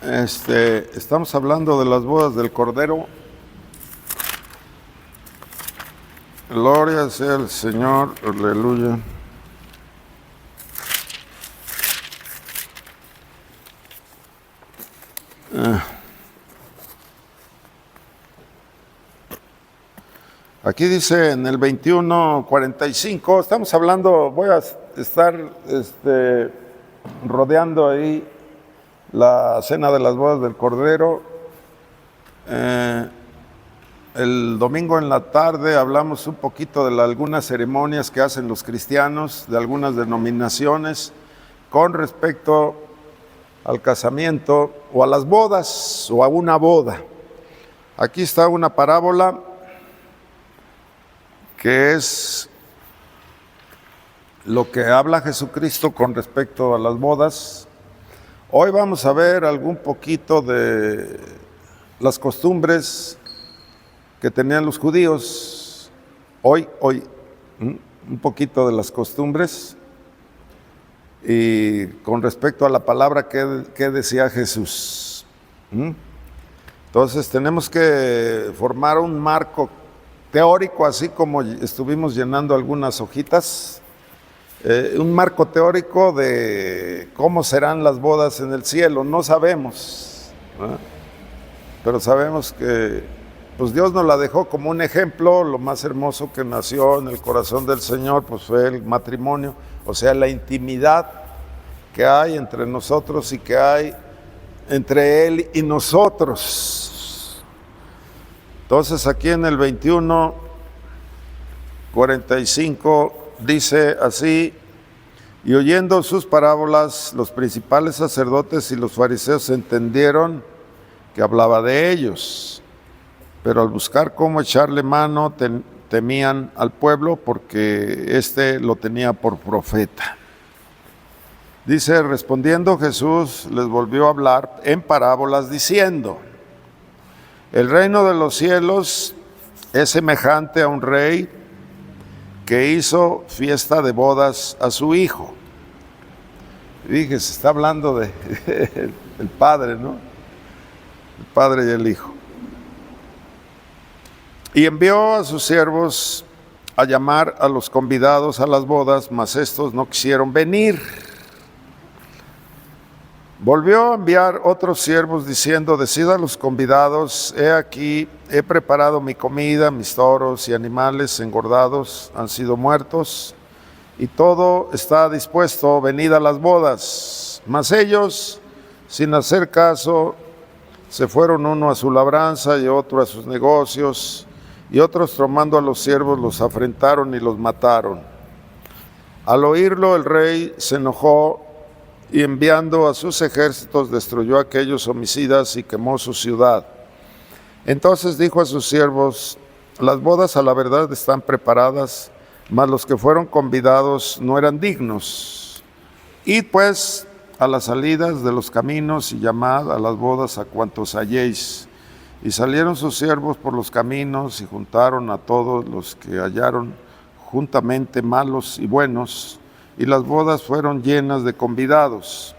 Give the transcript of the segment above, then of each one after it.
Estamos hablando de las bodas del Cordero. Gloria sea el Señor, aleluya. Aquí dice en el 21:45, estamos hablando, voy a estar rodeando ahí la cena de las bodas del Cordero. El domingo en la tarde hablamos un poquito de algunas ceremonias que hacen los cristianos, de algunas denominaciones, con respecto al casamiento o a las bodas o a una boda. Aquí está una parábola que es lo que habla Jesucristo con respecto a las bodas. Hoy vamos a ver algún poquito de las costumbres que tenían los judíos. Hoy, un poquito de las costumbres y con respecto a la palabra que decía Jesús. Entonces tenemos que formar un marco teórico, así como estuvimos llenando algunas hojitas, un marco teórico de cómo serán las bodas en el cielo. No sabemos, ¿no? Pero sabemos que pues Dios nos la dejó como un ejemplo. Lo más hermoso que nació en el corazón del Señor pues fue el matrimonio, o sea, la intimidad que hay entre nosotros y que hay entre Él y nosotros. Entonces aquí en el 21:45 dice así: y oyendo sus parábolas, los principales sacerdotes y los fariseos entendieron que hablaba de ellos, pero al buscar cómo echarle mano temían al pueblo porque lo tenía por profeta. Dice, respondiendo Jesús les volvió a hablar en parábolas diciendo: el reino de los cielos es semejante a un rey que hizo fiesta de bodas a su hijo. Fíjese, se está hablando de el padre, ¿no? El padre y el hijo. Y envió a sus siervos a llamar a los convidados a las bodas, mas estos no quisieron venir. Volvió a enviar otros siervos diciendo: decid a los convidados, he aquí, he preparado mi comida, mis toros y animales engordados han sido muertos, y todo está dispuesto, venid a las bodas. Mas ellos, sin hacer caso, se fueron uno a su labranza y otro a sus negocios, y otros tomando a los siervos los afrentaron y los mataron. Al oírlo el rey se enojó y enviando a sus ejércitos destruyó a aquellos homicidas y quemó su ciudad. Entonces dijo a sus siervos: las bodas a la verdad están preparadas, mas los que fueron convidados no eran dignos. Id pues a las salidas de los caminos y llamad a las bodas a cuantos halléis. Y salieron sus siervos por los caminos y juntaron a todos los que hallaron juntamente, malos y buenos, y las bodas fueron llenas de convidados.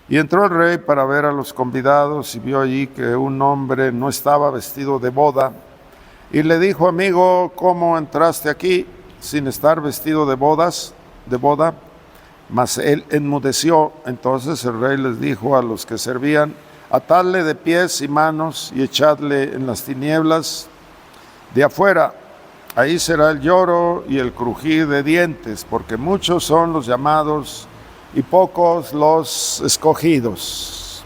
Y entró el rey para ver a los convidados y vio allí que un hombre no estaba vestido de boda, y le dijo: amigo, ¿cómo entraste aquí sin estar vestido de boda? Mas él enmudeció. Entonces el rey les dijo a los que servían: atadle de pies y manos y echadle en las tinieblas de afuera. Ahí será el lloro y el crujir de dientes, porque muchos son los llamados y pocos los escogidos.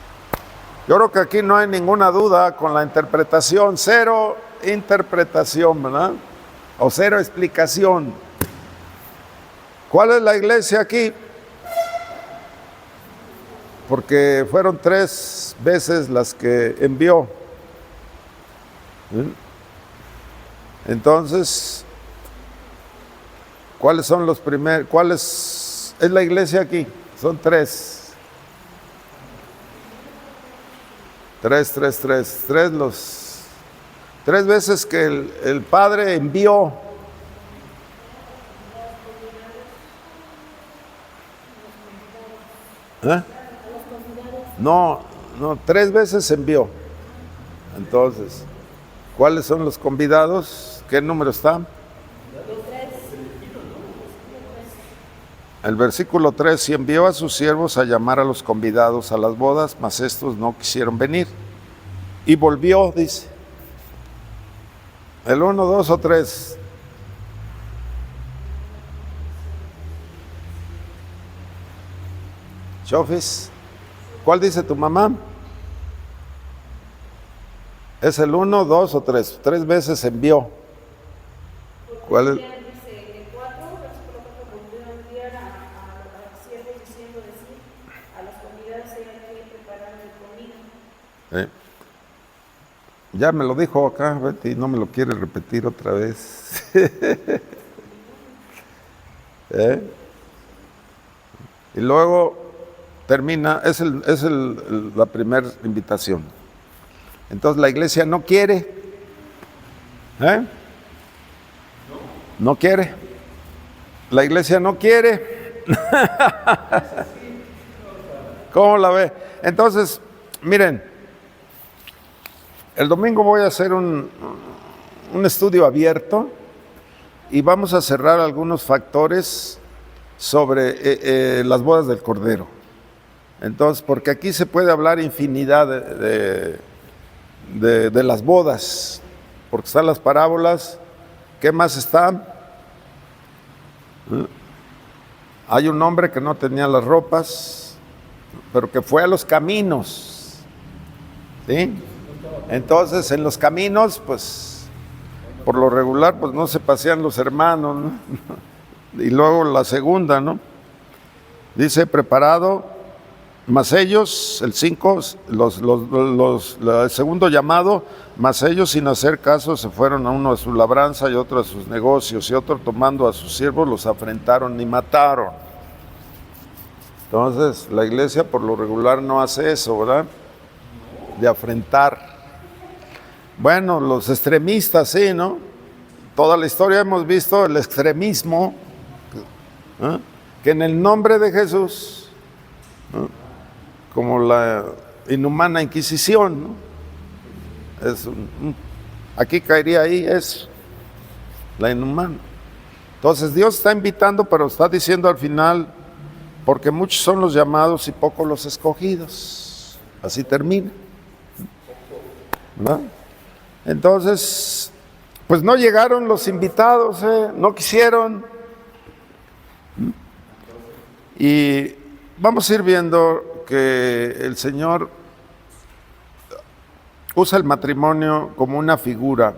Yo creo que aquí no hay ninguna duda con la interpretación, cero interpretación, ¿verdad? O cero explicación. ¿Cuál es la iglesia aquí? Porque fueron 3 veces las que envió. Entonces, ¿cuáles son los primeros? ¿Cuál es la iglesia aquí? Son 3. 3 veces que el Padre envió. No, No, 3 veces envió. Entonces, ¿cuáles son los convidados? ¿Qué número está? El versículo 3, y envió a sus siervos a llamar a los convidados a las bodas, mas estos no quisieron venir. Y volvió, dice. El 1, 2 o 3. Chofis, ¿cuál dice tu mamá? ¿Es el 1, 2 o 3? 3 veces envió. ¿Cuál es? Dice el 4, versículo 4, volvió a enviar a siervos diciendo decir a las convidadas eran que prepararan el comida. Ya me lo dijo acá, Betty, no me lo quiere repetir otra vez. Y luego termina, es la primera invitación. Entonces la iglesia no quiere. No quiere. La iglesia no quiere. ¿Cómo la ve? Entonces, miren, el domingo voy a hacer un estudio abierto y vamos a cerrar algunos factores sobre las bodas del Cordero. Entonces, porque aquí se puede hablar infinidad de las bodas, porque están las parábolas. ¿Qué más está? Hay un hombre que no tenía las ropas, pero que fue a los caminos, ¿sí? Entonces, en los caminos, pues, por lo regular, pues no se pasean los hermanos, ¿no? Y luego la segunda, ¿no? Dice, preparado, mas ellos, el 5, el segundo llamado, mas ellos sin hacer caso se fueron a uno a su labranza y otro a sus negocios, y otro tomando a sus siervos los afrentaron y mataron. Entonces, la iglesia por lo regular no hace eso, ¿verdad? De afrentar. Bueno, los extremistas sí, ¿no? Toda la historia hemos visto el extremismo, que en el nombre de Jesús, como la inhumana Inquisición, ¿no? Aquí caería ahí eso, la inhumana. Entonces Dios está invitando, pero está diciendo al final, porque muchos son los llamados y pocos los escogidos. Así termina, ¿no? Entonces, pues no llegaron los invitados, no quisieron. Y vamos a ir viendo que el Señor usa el matrimonio como una figura.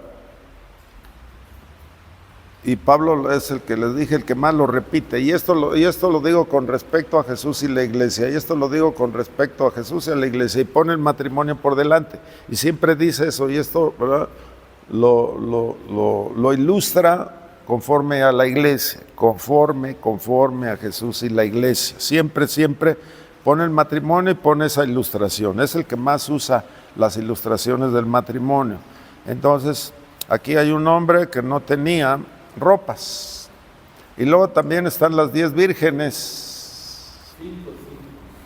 Y Pablo es el que les dije, el que más lo repite. Y esto lo digo con respecto a Jesús y la iglesia. Y esto lo digo con respecto a Jesús y a la iglesia. Y pone el matrimonio por delante. Y siempre dice eso. Y esto, ¿verdad?, lo ilustra conforme a la iglesia. Conforme a Jesús y la iglesia. Siempre pone el matrimonio y pone esa ilustración. Es el que más usa las ilustraciones del matrimonio. Entonces, aquí hay un hombre que no tenía ropas. Y luego también están las 10 vírgenes,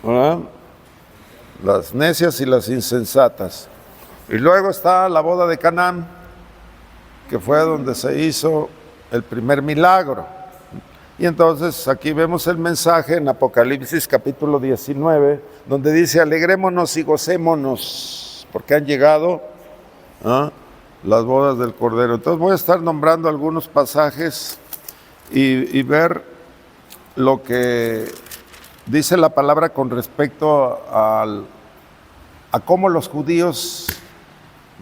¿verdad?, las necias y las insensatas. Y luego está la boda de Canaán, que fue donde se hizo el primer milagro. Y entonces aquí vemos el mensaje en Apocalipsis capítulo 19, donde dice, alegrémonos y gocémonos, porque han llegado las bodas del Cordero. Entonces voy a estar nombrando algunos pasajes y ver lo que dice la palabra con respecto a cómo los judíos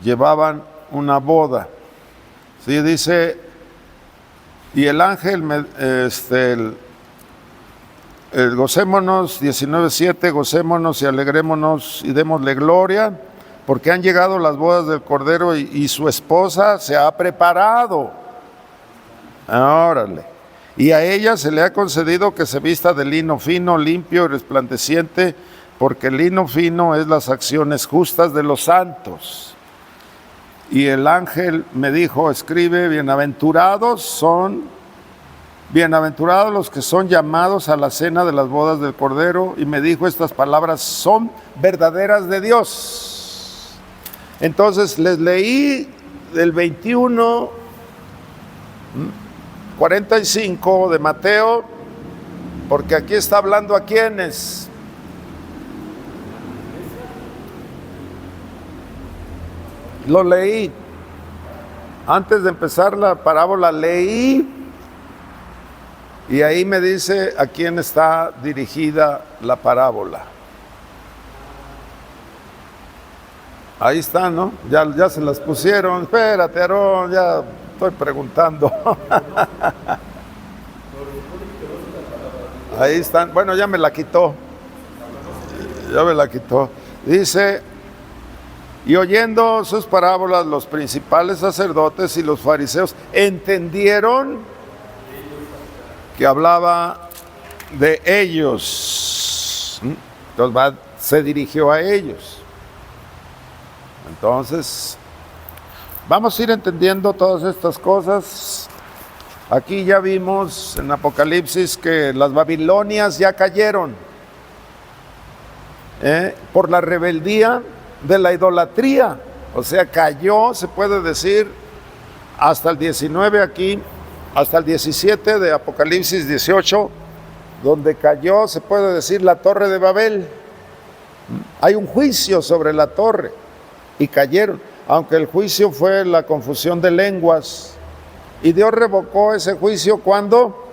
llevaban una boda. Sí, dice, y el ángel, gocémonos, 19:7, gocémonos y alegrémonos y démosle gloria, porque han llegado las bodas del Cordero y su esposa se ha preparado. Órale. Y a ella se le ha concedido que se vista de lino fino, limpio y resplandeciente, porque el lino fino es las acciones justas de los santos. Y el ángel me dijo, escribe, bienaventurados son bienaventurados los que son llamados a la cena de las bodas del Cordero, y me dijo, estas palabras son verdaderas de Dios. Entonces les leí del 21, 45 de Mateo, porque aquí está hablando a quiénes. Lo leí. Antes de empezar la parábola leí, y ahí me dice a quién está dirigida la parábola. Ahí está, ¿no? Ya se las pusieron. Espérate, Aarón, ya estoy preguntando. Ahí están. Bueno, ya me la quitó. Ya me la quitó. Dice, y oyendo sus parábolas, los principales sacerdotes y los fariseos entendieron que hablaba de ellos. Entonces se dirigió a ellos. Entonces, vamos a ir entendiendo todas estas cosas. Aquí ya vimos en Apocalipsis que las Babilonias ya cayeron por la rebeldía de la idolatría. O sea, cayó, se puede decir, hasta el 19 aquí, hasta el 17 de Apocalipsis 18, donde cayó, se puede decir, la Torre de Babel. Hay un juicio sobre la torre y cayeron, aunque el juicio fue la confusión de lenguas. Y Dios revocó ese juicio cuando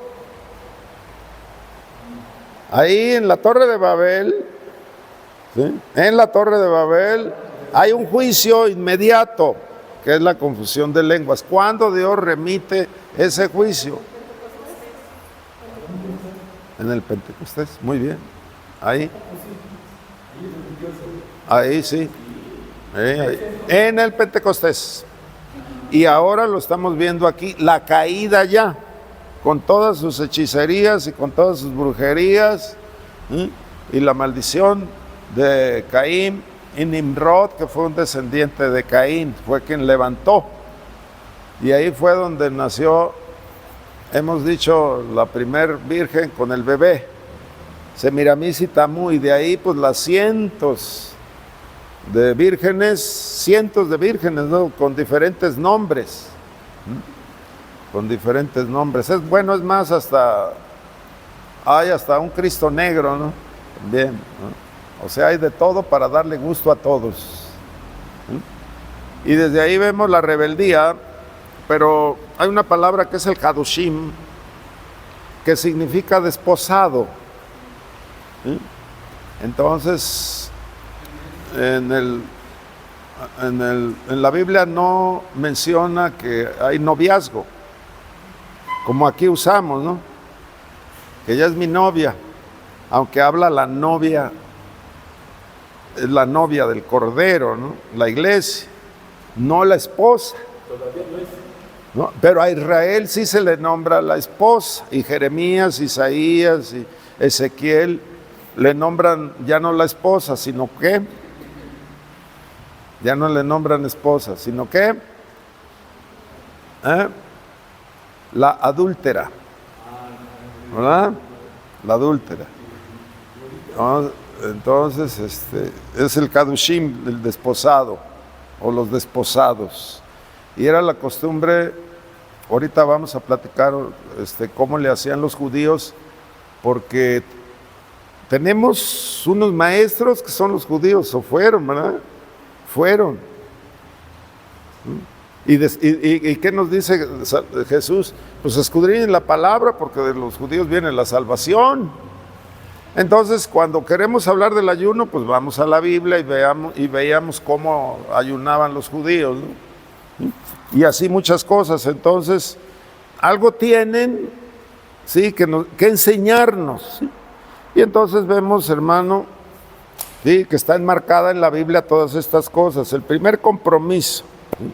ahí en la Torre de Babel, ¿sí? En la Torre de Babel hay un juicio inmediato, que es la confusión de lenguas. ¿Cuándo Dios remite ese juicio? En el Pentecostés, muy bien. Ahí sí. Ahí. En el Pentecostés. Y ahora lo estamos viendo aquí, la caída ya, con todas sus hechicerías y con todas sus brujerías, y la maldición de Caín y Nimrod, que fue un descendiente de Caín, fue quien levantó. Y ahí fue donde nació, hemos dicho, la primer virgen con el bebé, Semiramis y Tamú, y de ahí pues las cientos de vírgenes, ¿no? Con diferentes nombres. Con diferentes nombres. Es bueno, es más, hay hasta un Cristo negro, ¿no? También, ¿no? O sea, hay de todo para darle gusto a todos. Y desde ahí vemos la rebeldía, pero hay una palabra que es el Hadushim, que significa desposado. Entonces, en la Biblia no menciona que hay noviazgo, como aquí usamos, ¿no? Que ella es mi novia, aunque habla la novia, es la novia del Cordero, ¿no? La iglesia, no la esposa. ¿No? Pero a Israel sí se le nombra la esposa, y Jeremías, Isaías y Ezequiel le nombran ya no la esposa, sino que ya no le nombran esposa, sino que la adúltera, ¿verdad? La adúltera. Entonces, es el Kadushim, el desposado, o los desposados. Y era la costumbre, ahorita vamos a platicar cómo le hacían los judíos, porque tenemos unos maestros que son los judíos, o fueron, ¿verdad? Fueron. ¿Y qué nos dice Jesús? Pues escudriñen la palabra, porque de los judíos viene la salvación. Entonces, cuando queremos hablar del ayuno, pues vamos a la Biblia y veíamos cómo ayunaban los judíos, ¿no? Y así muchas cosas. Entonces, algo tienen, ¿sí? que enseñarnos, ¿sí? Y entonces vemos, hermano, ¿sí? Que está enmarcada en la Biblia todas estas cosas. El primer compromiso, ¿sí?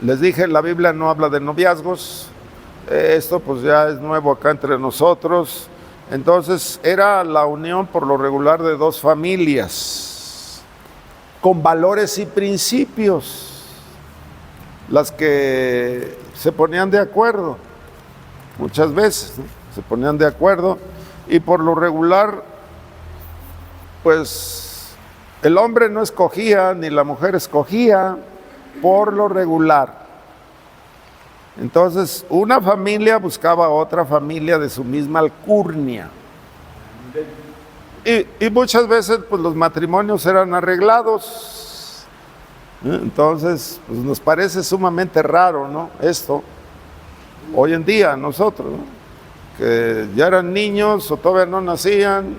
Les dije, la Biblia no habla de noviazgos. Esto pues ya es nuevo acá entre nosotros. Entonces era la unión por lo regular de dos familias con valores y principios, las que se ponían de acuerdo. muchas veces, ¿no? Se ponían de acuerdo y por lo regular, pues el hombre no escogía ni la mujer escogía, por lo regular. Entonces, una familia buscaba a otra familia de su misma alcurnia. Y muchas veces, pues los matrimonios eran arreglados. Entonces, pues nos parece sumamente raro, ¿no? Esto, hoy en día, nosotros, ¿no? Que ya eran niños o todavía no nacían,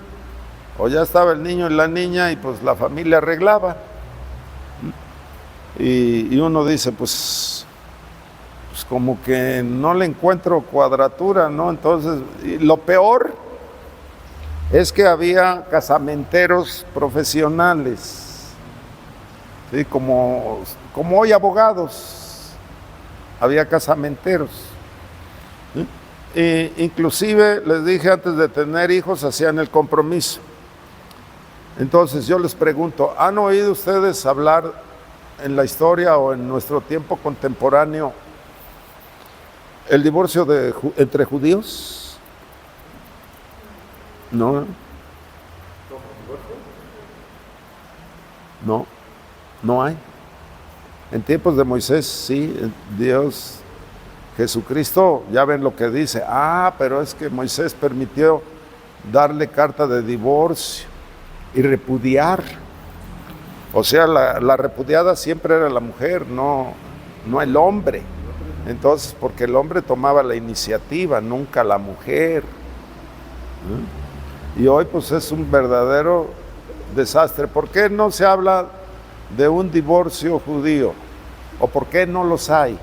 o ya estaba el niño y la niña y pues la familia arreglaba. Y uno dice, pues como que no le encuentro cuadratura, ¿no? Entonces, y lo peor es que había casamenteros profesionales, ¿sí? Como hoy abogados, había casamenteros, ¿sí? Inclusive les dije, antes de tener hijos hacían el compromiso. Entonces yo les pregunto, ¿han oído ustedes hablar en la historia o en nuestro tiempo contemporáneo el divorcio entre judíos? No. No hay. En tiempos de Moisés, sí, Dios, Jesucristo, ya ven lo que dice. Pero es que Moisés permitió darle carta de divorcio y repudiar. O sea, la repudiada siempre era la mujer, no el hombre. Entonces, porque el hombre tomaba la iniciativa, nunca la mujer. Y hoy pues es un verdadero desastre. ¿Por qué no se habla de un divorcio judío? ¿O por qué no los hay?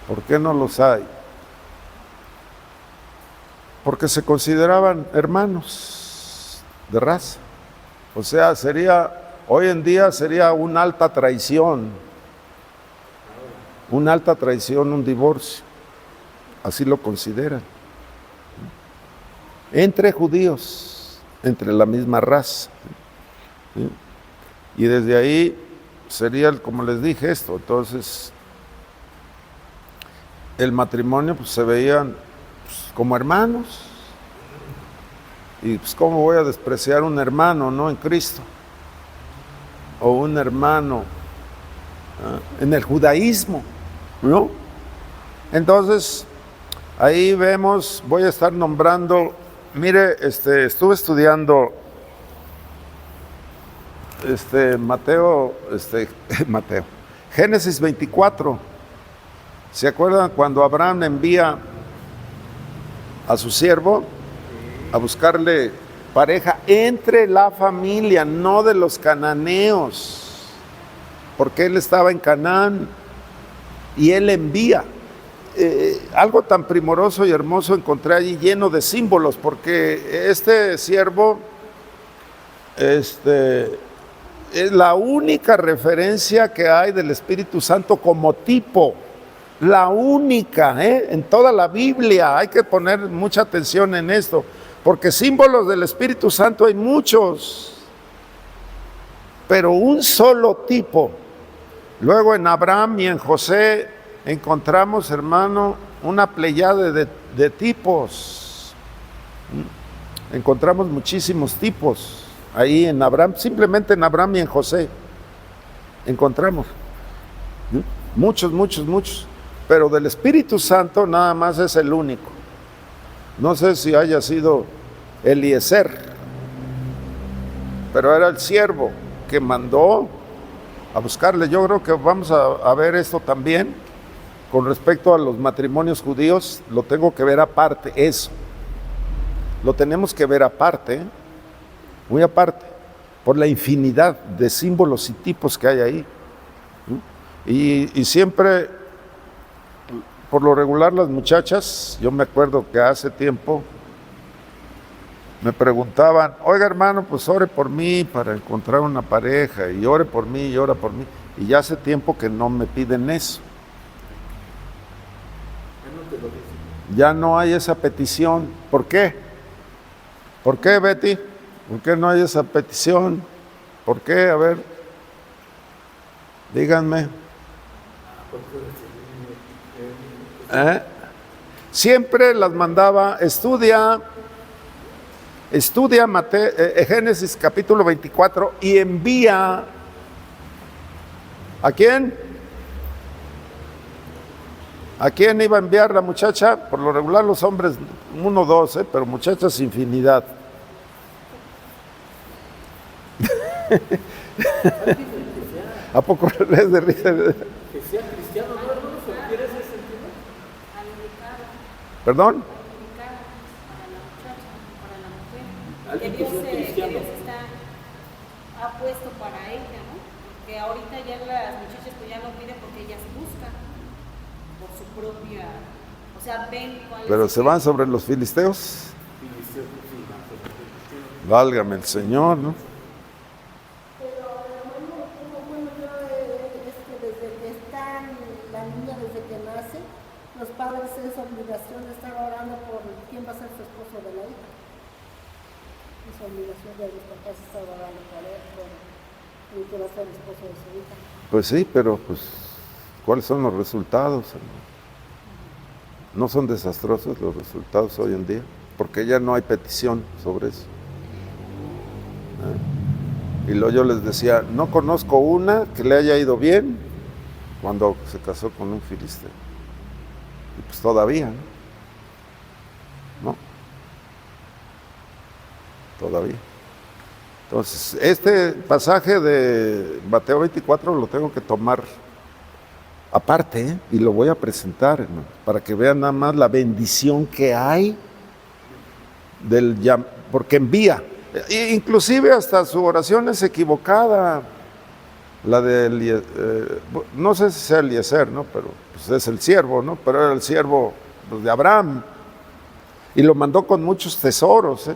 ¿Por qué no los hay? Porque se consideraban hermanos de raza. O sea, hoy en día sería una alta traición, un divorcio. Así lo consideran. Entre judíos, entre la misma raza. ¿Sí? Y desde ahí sería, como les dije, esto. Entonces, el matrimonio pues se veían como hermanos. Y pues cómo voy a despreciar un hermano, ¿no? En Cristo. O un hermano en el judaísmo, ¿no? Entonces, ahí vemos, voy a estar nombrando, mire, estuve estudiando Mateo, Génesis 24. ¿Se acuerdan cuando Abraham envía a su siervo a buscarle pareja entre la familia, no de los cananeos? Porque él estaba en Canaán y él envía. Algo tan primoroso y hermoso encontré allí, lleno de símbolos, porque este siervo es la única referencia que hay del Espíritu Santo como tipo, la única, en toda la Biblia. Hay que poner mucha atención en esto, porque símbolos del Espíritu Santo hay muchos, pero un solo tipo. Luego en Abraham y en José encontramos, hermano, una pleyada de tipos. Encontramos muchísimos tipos ahí en Abraham, simplemente en Abraham y en José encontramos muchos, pero del Espíritu Santo nada más es el único. No sé si haya sido Eliezer, pero era el siervo que mandó a buscarle. Yo creo que vamos a ver esto también con respecto a los matrimonios judíos. Lo tengo que ver aparte, eso lo tenemos que ver aparte, muy aparte, por la infinidad de símbolos y tipos que hay ahí. Y siempre, por lo regular, las muchachas, yo me acuerdo que hace tiempo me preguntaban, oiga hermano, pues ore por mí para encontrar una pareja, y ore por mí, y ora por mí. Y ya hace tiempo que no me piden eso. Ya no hay esa petición. ¿Por qué? ¿Por qué, Betty? ¿Por qué no hay esa petición? ¿Por qué? A ver, díganme. Siempre las mandaba, estudia Génesis capítulo 24 y envía. ¿A quién? ¿A quién iba a enviar la muchacha? Por lo regular los hombres, 1, 2, pero muchachas infinidad. ¿A poco les de risa? Que sea cristiano, ¿no, hermanos? ¿O quiere ese sentido? Para ¿Perdón? la muchacha, para la mujer. Alguien Que que sea cristiano. Dios ha puesto para ella, ¿no? Que ahorita ya las muchachas pues ya lo piden porque ellas buscan por su propia, o sea, ven cuál Pero es. se van sobre los filisteos. Filisteo, sí, no, pero cristiano. Válgame el Señor, ¿no? Pero hermano, bueno, yo desde que está la niña, desde que nace, los padres es obligación de estar orando por quién va a ser su esposo de la hija. Es obligación de los papás estar orando por él, por el que va a ser el esposo de su hija. Pues sí, pero pues, ¿cuáles son los resultados, hermano? ¿No son desastrosos los resultados hoy en día? Porque ya no hay petición sobre eso. Y luego yo les decía, no conozco una que le haya ido bien cuando se casó con un filisteo. Y pues todavía, ¿no? ¿No? Todavía. Entonces, este pasaje de Mateo 24 lo tengo que tomar aparte, ¿eh? Y lo voy a presentar, hermano, para que vean nada más la bendición que hay porque envía. Inclusive hasta su oración es equivocada. La de no sé si sea Eliezer, ¿no? Pero pues es el siervo, ¿no? Pero era el siervo pues, de Abraham. Y lo mandó con muchos tesoros, ¿eh?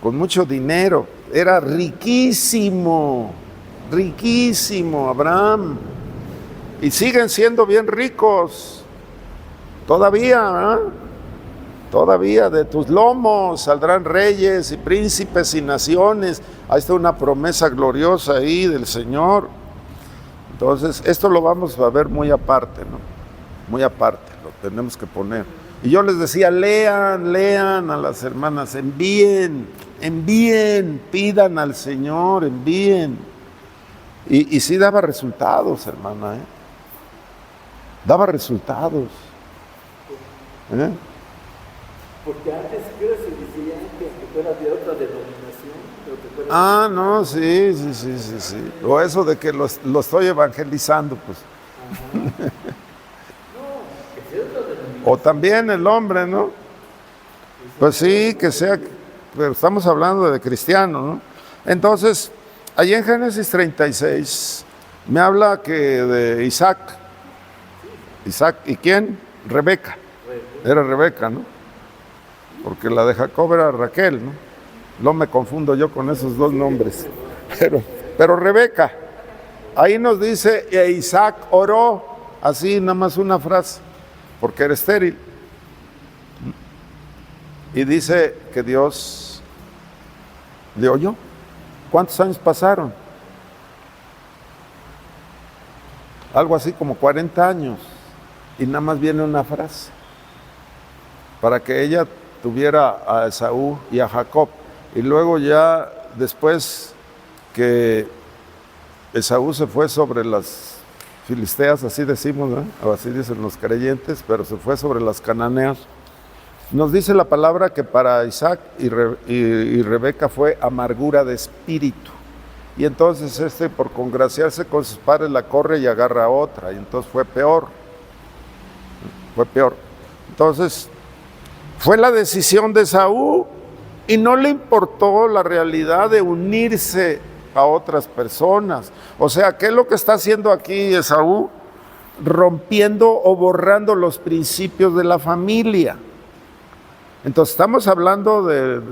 Con mucho dinero. Era riquísimo, riquísimo Abraham. Y siguen siendo bien ricos. Todavía, ¿eh? Todavía de tus lomos saldrán reyes y príncipes y naciones. Ahí está una promesa gloriosa ahí del Señor. Entonces, esto lo vamos a ver muy aparte, ¿no? Muy aparte, lo tenemos que poner. Y yo les decía, lean a las hermanas, envíen, pidan al Señor, envíen. Y sí daba resultados, hermana, ¿eh? Daba resultados. ¿Eh? Porque antes creo que se decía que fuera de otra denominación. Pero que fuera No, sí. O eso de que lo estoy evangelizando, pues. no, que sea otra denominación. O también el hombre, ¿no? Pues sí, que sea, pero estamos hablando de cristiano, ¿no? Entonces, allí en Génesis 36, me habla que de Isaac, ¿y quién? Rebeca. Era Rebeca, ¿no? Porque la de Jacob era Raquel, ¿no? No me confundo yo con esos dos nombres. Pero Rebeca, ahí nos dice, e Isaac oró, así nada más una frase, porque era estéril. Y dice que Dios le oyó. ¿Cuántos años pasaron? Algo así como 40 años. Y nada más viene una frase. Para que ella tuviera a Esaú y a Jacob. Y luego ya después que Esaú se fue sobre las filisteas, así decimos, ¿no? O así dicen los creyentes, pero se fue sobre las cananeas. Nos dice la palabra que para Isaac y Rebeca fue amargura de espíritu. Y entonces por congraciarse con sus padres la corre y agarra a otra. Y entonces fue peor. Fue peor. Entonces, fue la decisión de Esaú y no le importó la realidad de unirse a otras personas. O sea, ¿qué es lo que está haciendo aquí Esaú? Rompiendo o borrando los principios de la familia. Entonces estamos hablando de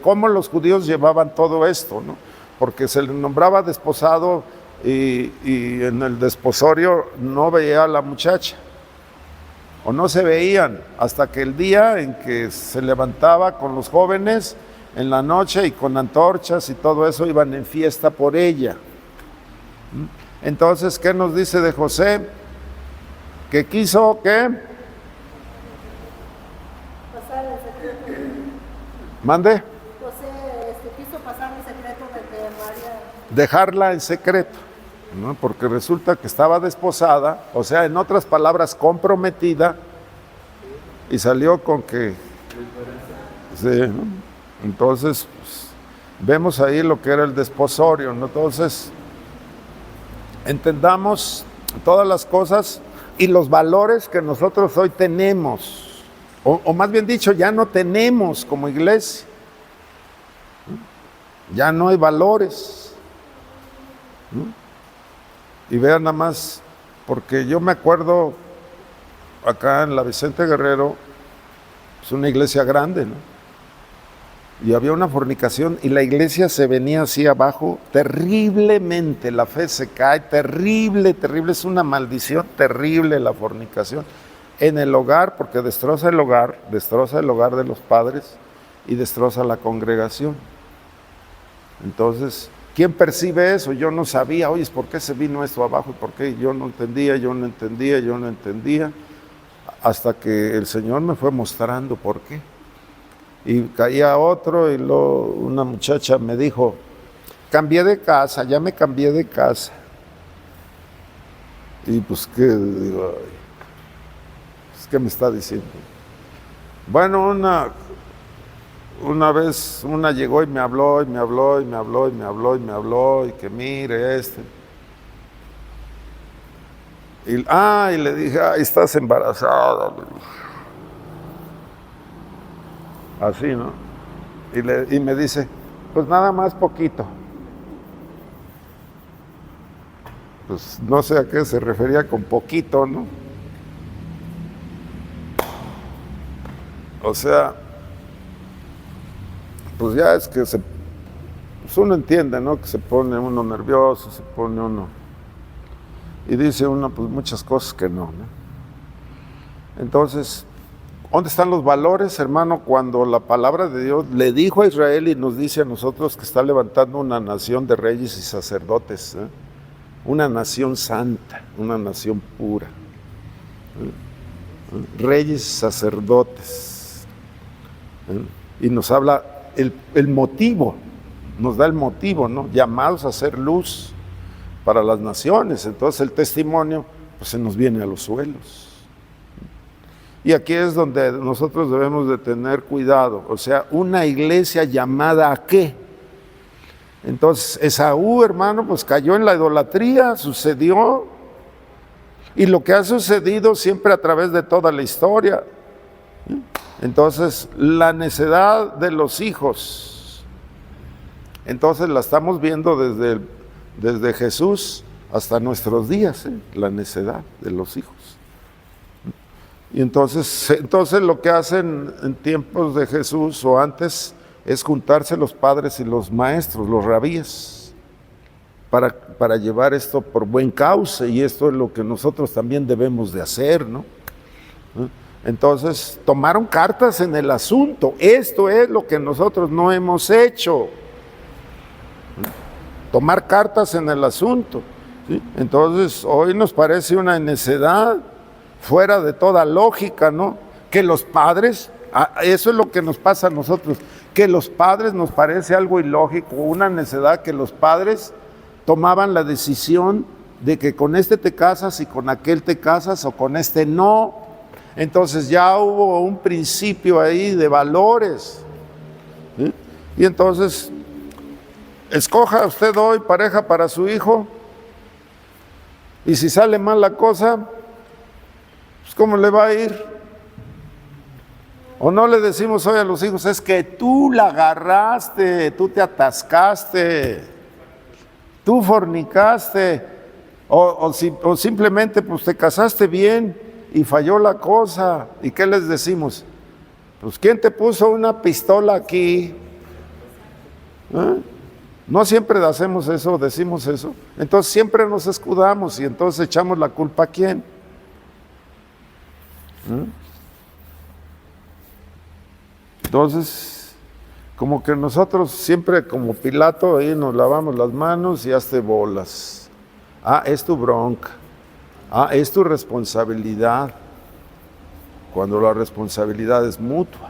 cómo los judíos llevaban todo esto, ¿no? Porque se le nombraba desposado y en el desposorio no veía a la muchacha. O no se veían hasta que el día en que se levantaba con los jóvenes en la noche y con antorchas y todo eso iban en fiesta por ella. Entonces, ¿qué nos dice de José? Que quiso, ¿qué? Pasar el secreto. Mande. José quiso pasar el secreto de que María. Dejarla en secreto, ¿no? Porque resulta que estaba desposada, o sea, en otras palabras, comprometida, y salió con que... Sí, ¿no? Entonces, pues, vemos ahí lo que era el desposorio, ¿no? Entonces, entendamos todas las cosas y los valores que nosotros hoy tenemos, o más bien dicho, ya no tenemos como iglesia. Ya no hay valores. Y vean nada más, porque yo me acuerdo acá en la Vicente Guerrero, es una iglesia grande, ¿no? Y había una fornicación y la iglesia se venía así abajo terriblemente, la fe se cae, terrible, es una maldición terrible la fornicación en el hogar, porque destroza el hogar de los padres y destroza la congregación. Entonces, ¿quién percibe eso? Yo no sabía, oye, ¿por qué se vino esto abajo? ¿Por qué? Yo no entendía, hasta que el Señor me fue mostrando por qué. Y caía otro y luego una muchacha me dijo, ya me cambié de casa. Y pues, ¿qué? Digo, ¿qué me está diciendo? Bueno, una vez una llegó y me habló, y que mire y le dije, estás embarazada. Así, ¿no? Y me dice, pues nada más poquito. Pues no sé a qué se refería con poquito, ¿no? O sea, pues ya es que pues uno entiende, ¿no? Que se pone uno nervioso, y dice uno pues muchas cosas que no, ¿no? Entonces, ¿dónde están los valores, hermano? Cuando la palabra de Dios le dijo a Israel y nos dice a nosotros que está levantando una nación de reyes y sacerdotes, ¿eh? Una nación santa, una nación pura, reyes y sacerdotes, y nos habla el motivo, nos da el motivo, ¿no? Llamados a hacer luz para las naciones. Entonces el testimonio pues se nos viene a los suelos. Y aquí es donde nosotros debemos de tener cuidado, o sea, una iglesia llamada ¿a qué? Entonces Esaú, hermano, pues cayó en la idolatría, sucedió, y lo que ha sucedido siempre a través de toda la historia. Entonces, la necedad de los hijos, entonces la estamos viendo desde Jesús hasta nuestros días, la necedad de los hijos. Y entonces lo que hacen en tiempos de Jesús o antes es juntarse los padres y los maestros, los rabíes, para llevar esto por buen cauce, y esto es lo que nosotros también debemos de hacer, ¿no? Entonces tomaron cartas en el asunto. Esto es lo que nosotros no hemos hecho, tomar cartas en el asunto, ¿sí? Entonces hoy nos parece una necedad fuera de toda lógica, ¿no? Que los padres, eso es lo que nos pasa a nosotros, que los padres nos parece algo ilógico, una necedad, que los padres tomaban la decisión de que con este te casas y con aquel te casas o con este no. Entonces ya hubo un principio ahí de valores, ¿sí? Y entonces escoja usted hoy pareja para su hijo, y si sale mal la cosa, pues ¿cómo le va a ir? O no le decimos hoy a los hijos, es que tú la agarraste, tú te atascaste, tú fornicaste, o simplemente pues te casaste bien y falló la cosa. ¿Y qué les decimos? Pues ¿quién te puso una pistola aquí? ¿Eh? No siempre hacemos eso, decimos eso. Entonces siempre nos escudamos y entonces echamos la culpa a quién. Entonces, como que nosotros siempre como Pilato ahí nos lavamos las manos y hazte bolas. es tu bronca. Es tu responsabilidad. Cuando la responsabilidad es mutua.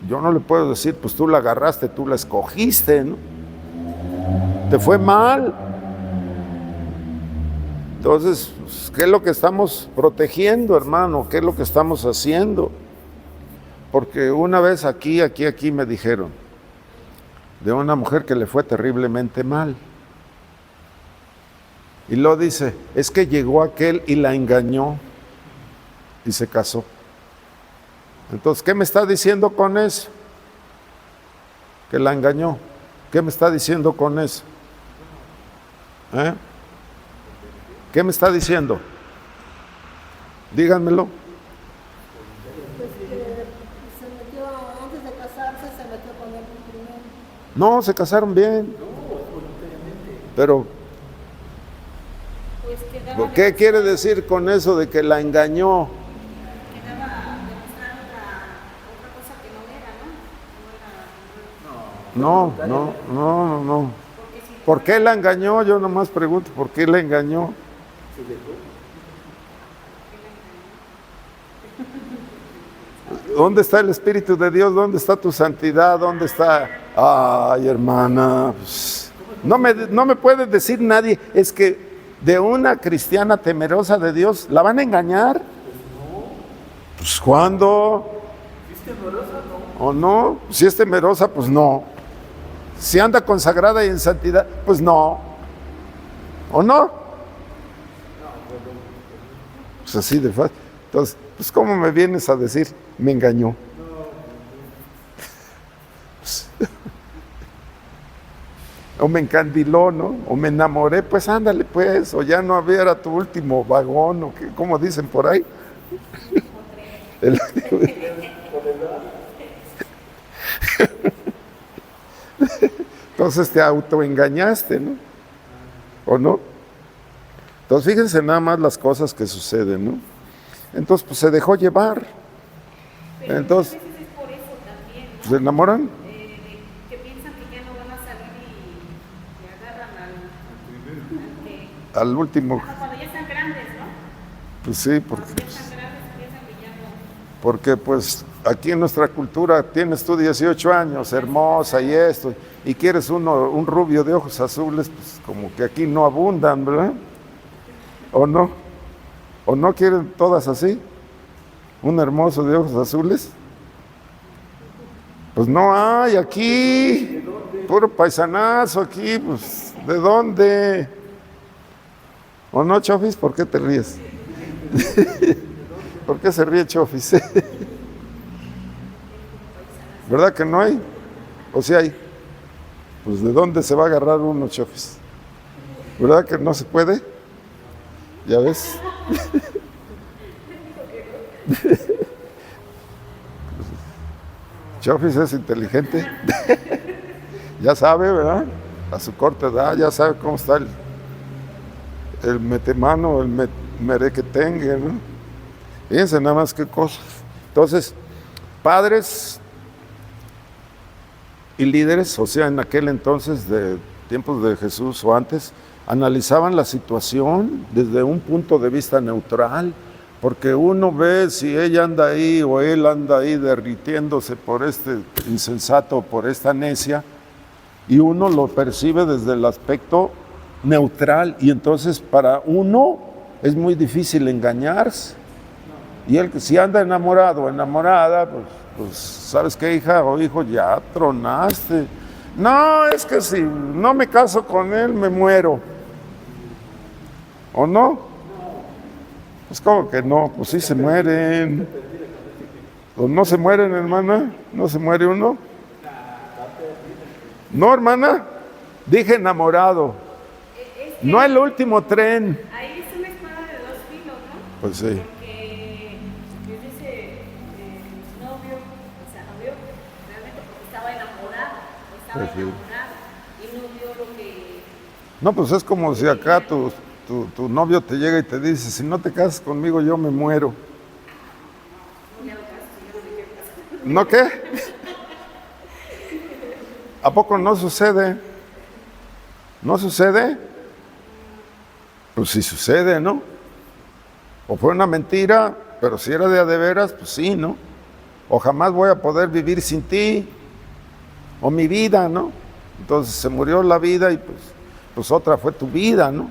Yo no le puedo decir, pues tú la agarraste, tú la escogiste, ¿no? Te fue mal. Entonces, pues, ¿qué es lo que estamos protegiendo, hermano? ¿Qué es lo que estamos haciendo? Porque una vez aquí me dijeron de una mujer que le fue terriblemente mal. Y lo dice, es que llegó aquel y la engañó y se casó. Entonces, ¿qué me está diciendo con eso? Que la engañó. ¿Qué me está diciendo con eso? ¿Qué me está diciendo? Díganmelo. Pues que se metió, antes de casarse, se metió con él primero. No, se casaron bien. Pero, Pues quedaba, ¿qué quiere decir con eso de que la engañó? quedaba demostrar otra cosa que no era, ¿no? No. ¿Por qué la engañó? Yo nomás pregunto, ¿por qué la engañó? ¿Dónde está el Espíritu de Dios? ¿Dónde está tu santidad? ¿Dónde está? Ay, hermana, pues, no me puede decir nadie, es que de una cristiana temerosa de Dios, ¿la van a engañar? Pues, ¿cuándo? ¿Es temerosa, no? ¿O no? Si es temerosa, pues no. Si anda consagrada y en santidad, pues no. ¿O no? Pues así de fácil. Entonces, pues ¿cómo me vienes a decir? Me engañó. Pues, o me encandiló, ¿no? O me enamoré, pues ándale pues, o ya no había tu último vagón, o qué, ¿cómo dicen por ahí? Entonces te autoengañaste, ¿no? ¿O no? Entonces fíjense nada más las cosas que suceden, ¿no? Entonces pues se dejó llevar. Pero Entonces, a veces es por eso también, ¿no? ¿se enamoran? De que piensan que ya no van a salir y agarran al que... Al último, Cuando ya están grandes, ¿no? pues sí, Cuando ya están grandes piensan que ya no... porque pues aquí en nuestra cultura tienes tú 18 años, hermosa y esto, y quieres un rubio de ojos azules, pues como que aquí no abundan, ¿verdad? ¿O no? ¿O no quieren todas así? ¿Un hermoso de ojos azules? Pues no hay aquí, puro paisanazo aquí, pues ¿de dónde? ¿O no, Chofis? ¿Por qué te ríes? ¿Por qué se ríe Chofis? ¿Verdad que no hay? ¿O sí hay? Pues ¿de dónde se va a agarrar uno, Chofis? ¿Verdad que no se puede? ¿Ya ves? Chofis es inteligente. Ya sabe, ¿verdad? A su corta edad ya sabe cómo está el metemano, el merequetengue, ¿no? Fíjense nada más qué cosas. Entonces, padres y líderes, o sea, en aquel entonces de tiempos de Jesús o antes, analizaban la situación desde un punto de vista neutral, porque uno ve si ella anda ahí o él anda ahí derritiéndose por este insensato, por esta necia, y uno lo percibe desde el aspecto neutral, y entonces para uno es muy difícil engañarse. Y él que si anda enamorado o enamorada, pues ¿sabes qué, hija o hijo? Ya tronaste. No, es que si no me caso con él, me muero. ¿O no? Pues como que no, pues sí se mueren. ¿O no se mueren, hermana? ¿No se muere uno? No, hermana. Dije enamorado. No el último tren. Ahí es una espada de dos filos, ¿no? Pues sí. Porque yo dice novio, o sea, novio realmente porque estaba Pues sí. enamorado y no vio lo que... No, pues es como si acá tu novio te llega y te dice, si no te casas conmigo yo me muero. ¿No qué? ¿A poco no sucede? ¿No sucede? Pues sí sucede, ¿no? O fue una mentira, pero si era de a de veras, pues sí, ¿no? O jamás voy a poder vivir sin ti, o mi vida, ¿no? Entonces se murió la vida y pues otra fue tu vida, ¿no?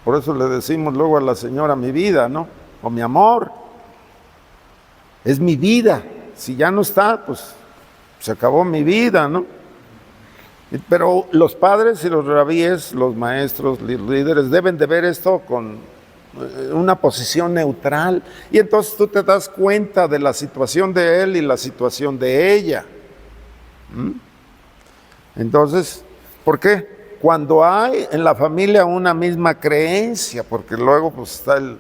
Por eso le decimos luego a la señora mi vida, ¿no? O mi amor. Es mi vida. Si ya no está, pues se acabó mi vida, ¿no? Pero los padres y los rabíes, los maestros, los líderes, deben de ver esto con una posición neutral. Y entonces tú te das cuenta de la situación de él y la situación de ella. Entonces, ¿por qué? Cuando hay en la familia una misma creencia, porque luego pues está el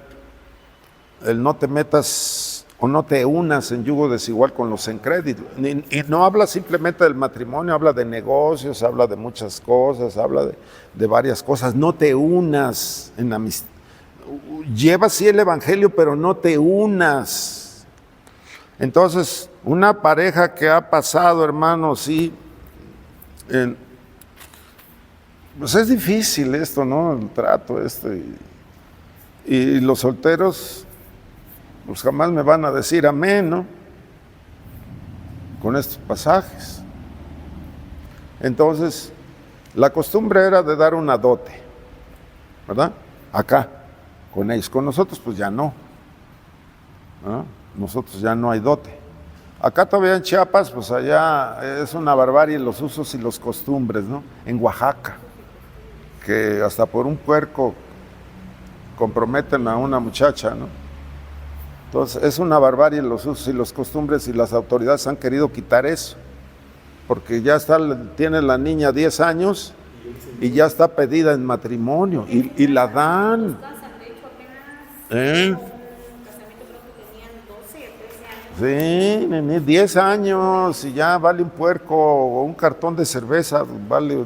no te metas o no te unas en yugo desigual con los incrédulos. Y no habla simplemente del matrimonio, habla de negocios, habla de muchas cosas, habla de varias cosas. No te unas en amistad. Lleva sí el evangelio, pero no te unas. Entonces, una pareja que ha pasado, hermanos, sí, pues es difícil esto, ¿no? El trato y los solteros pues jamás me van a decir amén, ¿no? Con estos pasajes. Entonces, la costumbre era de dar una dote, ¿verdad? Acá, con ellos. Con nosotros pues ya no, ¿no? Nosotros ya no hay dote. Acá todavía en Chiapas, pues allá es una barbarie los usos y los costumbres, ¿no? En Oaxaca, que hasta por un puerco comprometen a una muchacha, ¿no? Entonces, es una barbarie los usos y los costumbres y las autoridades han querido quitar eso, porque ya tiene la niña 10 años y ya está pedida en matrimonio y la dan. Sí, 10 años y ya vale un puerco o un cartón de cerveza, vale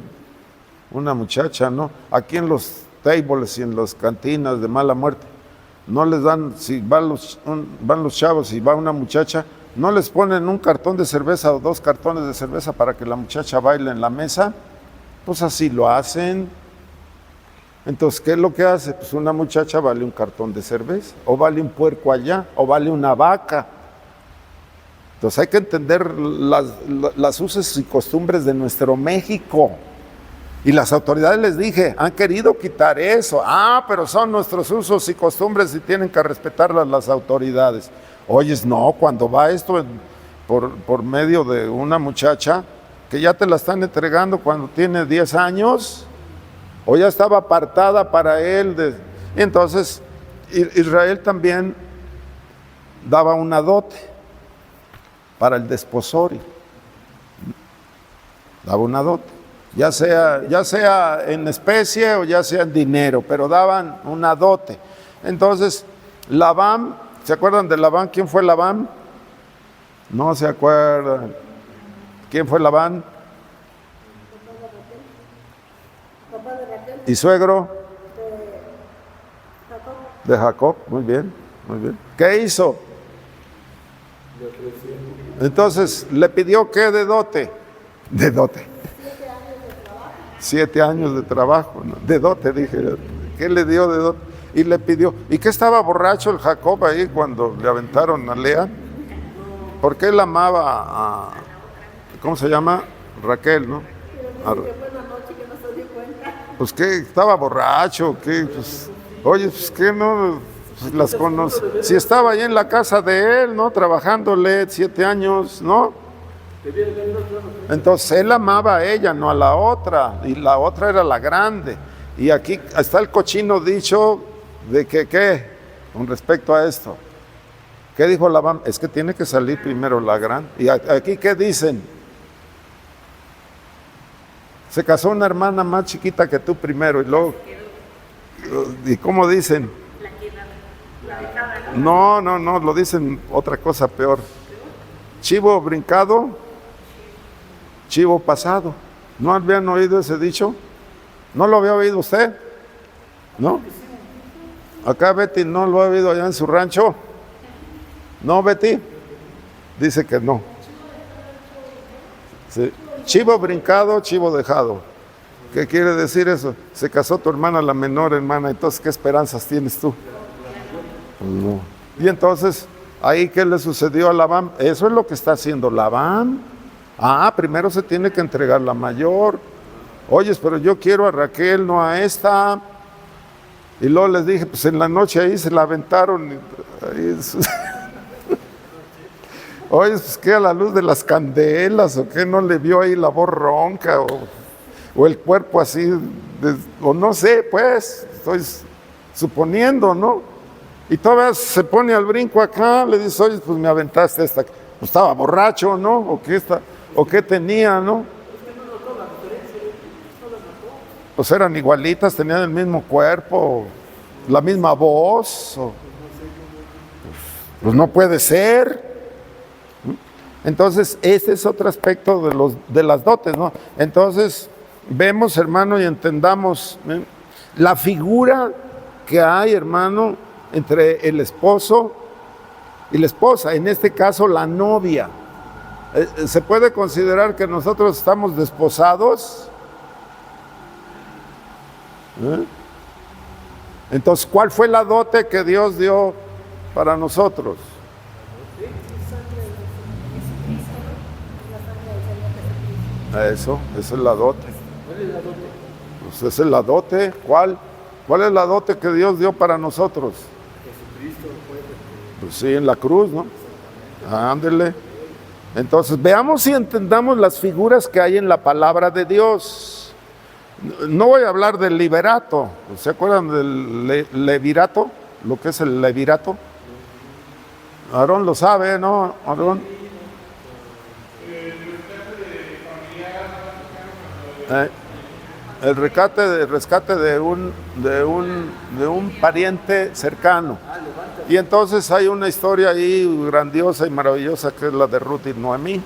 una muchacha, ¿no? Aquí en los tables y en las cantinas de mala muerte, no les dan, si van los chavos y va una muchacha, no les ponen un cartón de cerveza o 2 cartones de cerveza para que la muchacha baile en la mesa, pues así lo hacen. Entonces, ¿qué es lo que hace? Pues una muchacha vale un cartón de cerveza, o vale un puerco allá, o vale una vaca. Entonces hay que entender las usos y costumbres de nuestro México. Y las autoridades, les dije, han querido quitar eso. Pero son nuestros usos y costumbres y tienen que respetarlas las autoridades. Oyes, no, cuando va esto por medio de una muchacha que ya te la están entregando cuando tiene 10 años, o ya estaba apartada para él. Entonces, Israel también daba una dote para el desposorio. Daba una dote. Ya sea en especie o ya sea en dinero, pero daban una dote. Entonces, Labán, ¿se acuerdan de Labán? ¿Quién fue Labán? No se acuerdan. ¿Quién fue Labán? ¿Y suegro? De Jacob, muy bien, muy bien. ¿Qué hizo? Entonces, ¿le pidió qué de dote? De dote. 7 años de trabajo, ¿no? De dote, dije. ¿Qué le dio de dote? Y le pidió. ¿Y qué estaba borracho el Jacob ahí cuando le aventaron a Lea? Porque él amaba a, ¿cómo se llama? Raquel, ¿no? Pues que estaba borracho, que pues, oye, pues que no, pues las conoce. Si estaba ahí en la casa de él, ¿no? Trabajándole 7 años, ¿no? Entonces él amaba a ella, no a la otra, y la otra era la grande. Y aquí está el cochino dicho de que, ¿qué? Con respecto a esto. ¿Qué dijo Labán? Es que tiene que salir primero la grande. Y aquí, ¿qué dicen? Se casó una hermana más chiquita que tú primero, y luego, ¿y cómo dicen? No, lo dicen otra cosa peor. Chivo brincado, chivo pasado. ¿No habían oído ese dicho? ¿No lo había oído usted? ¿No? Acá Betty no lo ha oído allá en su rancho. ¿No, Betty? Dice que no. Sí. Chivo brincado, chivo dejado. ¿Qué quiere decir eso? Se casó tu hermana la menor, hermana, entonces ¿qué esperanzas tienes tú? Pues no. Y entonces, ahí ¿qué le sucedió a Labán? Eso es lo que está haciendo Labán. Primero se tiene que entregar la mayor. Oyes, pero yo quiero a Raquel, no a esta. Y luego les dije, pues en la noche ahí se la aventaron. Oye, pues que a la luz de las candelas, o qué, no le vio ahí la voz ronca, o el cuerpo así, o no sé, pues, estoy suponiendo, ¿no? Y todavía se pone al brinco acá, le dice, oye, pues me aventaste esta, pues estaba borracho, ¿no? O qué tenía, ¿no? Pues eran igualitas, tenían el mismo cuerpo, la misma voz, pues no puede ser. Entonces, este es otro aspecto de las dotes, ¿no? Entonces, vemos, hermano, y entendamos la figura que hay, hermano, entre el esposo y la esposa, en este caso la novia. ¿Se puede considerar que nosotros estamos desposados? Entonces, ¿cuál fue la dote que Dios dio para nosotros? Eso, esa es la dote. ¿Cuál es la dote? Pues esa es la dote. ¿Cuál es la dote que Dios dio para nosotros? Jesucristo fue. Pues sí, en la cruz, ¿no? Ándele. Entonces, veamos y entendamos las figuras que hay en la palabra de Dios. No voy a hablar del liberato. ¿Se acuerdan del levirato? Lo que es el levirato. Aarón lo sabe, ¿no? Aarón. El rescate de un pariente cercano. Y entonces hay una historia ahí grandiosa y maravillosa que es la de Ruth y Noemí.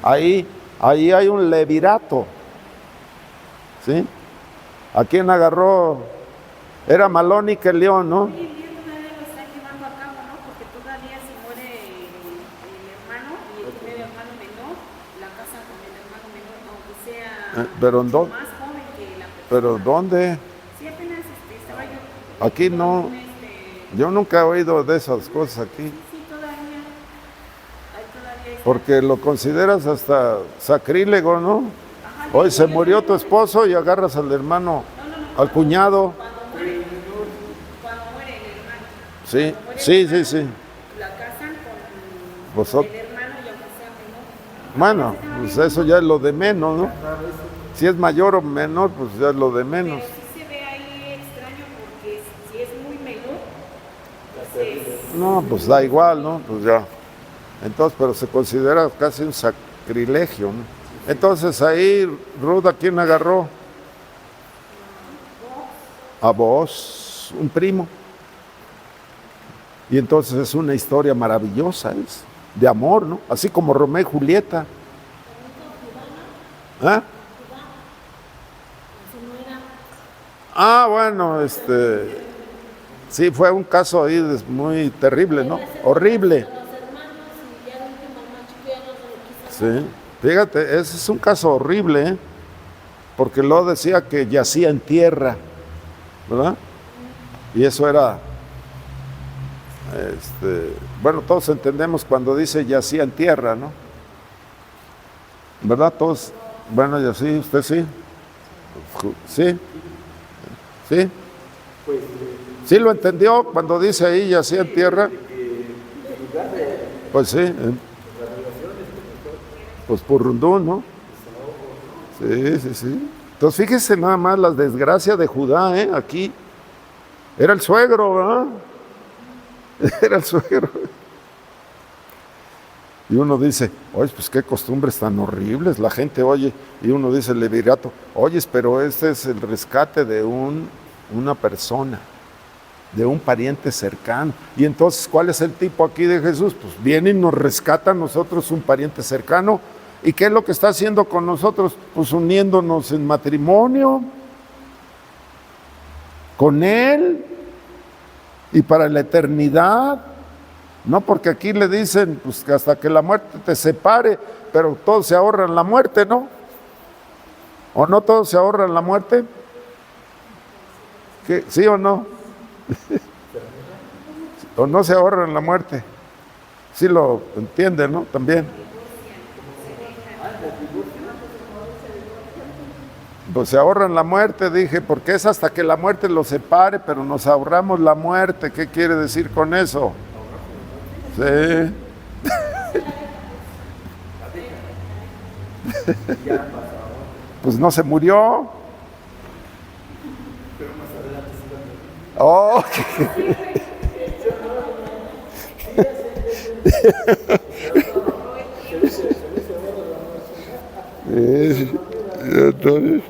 Ahí hay un levirato. ¿Sí? ¿A quién agarró? Era Malón y que León, ¿no? Hoy en día todavía lo están llevando a cabo, ¿no? Porque todavía si muere el hermano y el primer hermano menor, la casan con el hermano menor, aunque sea ¿Pero mucho dónde? más joven que la persona. ¿Pero dónde? Sí, apenas estaba yo. Aquí no. Yo nunca he oído de esas cosas aquí. Sí, todavía. Hay todavía. Porque lo consideras hasta sacrílego, ¿no? Ajá, Hoy se murió tu esposo y agarras al hermano, al cuñado. Cuando muere el hermano. Sí, Cuando muere sí, el hermano, sí, sí. La casan con Vosotros. el hermano y aunque sea menor. Bueno, pues eso ya es lo de menos, ¿no? Si es mayor o menor, pues ya es lo de menos. Pero sí se ve ahí extraño porque si es muy menor, pues es... No, pues da igual, ¿no? Pues ya. Entonces, pero se considera casi un sacrilegio, ¿no? Entonces ahí, Ruth, ¿a quién agarró? A vos, un primo. Y entonces es una historia maravillosa, es de amor, ¿no? Así como Romeo y Julieta. ¿Ah? Bueno, sí, fue un caso ahí muy terrible, ¿no? Horrible. Sí, fíjate, ese es un caso horrible, ¿eh? Porque lo decía que yacía en tierra, ¿verdad? Y eso era, bueno, todos entendemos cuando dice yacía en tierra, ¿no? ¿Verdad? Todos, bueno, ya sí, usted sí. Sí. ¿Sí? ¿Sí lo entendió cuando dice ahí yacía en tierra? Pues sí. Pues por Rundún, ¿no? Sí, sí, sí. Entonces fíjese nada más las desgracias de Judá, aquí. Era el suegro, ¿verdad? Era el suegro. Y uno dice, oye, pues qué costumbres tan horribles. La gente oye, y uno dice, el levirato, oye, pero este es el rescate de una persona, de un pariente cercano. Y entonces, ¿cuál es el tipo aquí de Jesús? Pues viene y nos rescata a nosotros un pariente cercano. ¿Y qué es lo que está haciendo con nosotros? Pues uniéndonos en matrimonio con Él y para la eternidad. No, porque aquí le dicen pues que hasta que la muerte te separe, pero todos se ahorran la muerte, ¿no? ¿O no todos se ahorran la muerte? ¿Qué? ¿Sí o no? ¿O no se ahorran la muerte? Sí lo entienden, ¿no? También. Pues se ahorran la muerte, dije, porque es hasta que la muerte los separe, pero nos ahorramos la muerte. ¿Qué quiere decir con eso? Sí. Pues no se murió. Oh. Entonces,